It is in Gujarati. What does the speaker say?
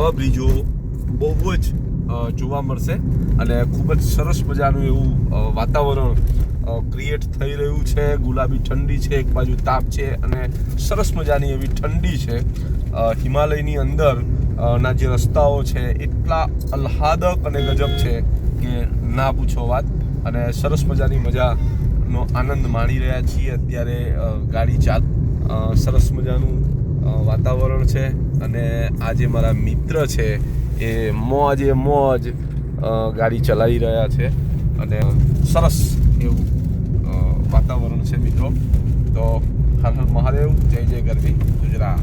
નવા બ્રિજો બહુ જ જોવા મળશે અને ખૂબ જ સરસ મજાનું એવું વાતાવરણ ક્રિએટ થઈ રહ્યું છે. ગુલાબી ઠંડી છે, એક બાજુ તાપ છે અને સરસ મજાની એવી ઠંડી છે. હિમાલયની અંદર ના જે રસ્તાઓ છે એટલા આહલાદક અને ગજબ છે કે ના પૂછો વાત. અને સરસ મજાની મજાનો આનંદ માણી રહ્યા છીએ અત્યારે. ગાડી સરસ મજાનું વાતાવરણ છે અને આ જે મારા મિત્ર છે એ મોજ ગાડી ચલાવી રહ્યા છે અને સરસ એવું વાતાવરણ છે મિત્રો. તો હર હર મહાદેવ, જય જય ગરવી ગુજરાત.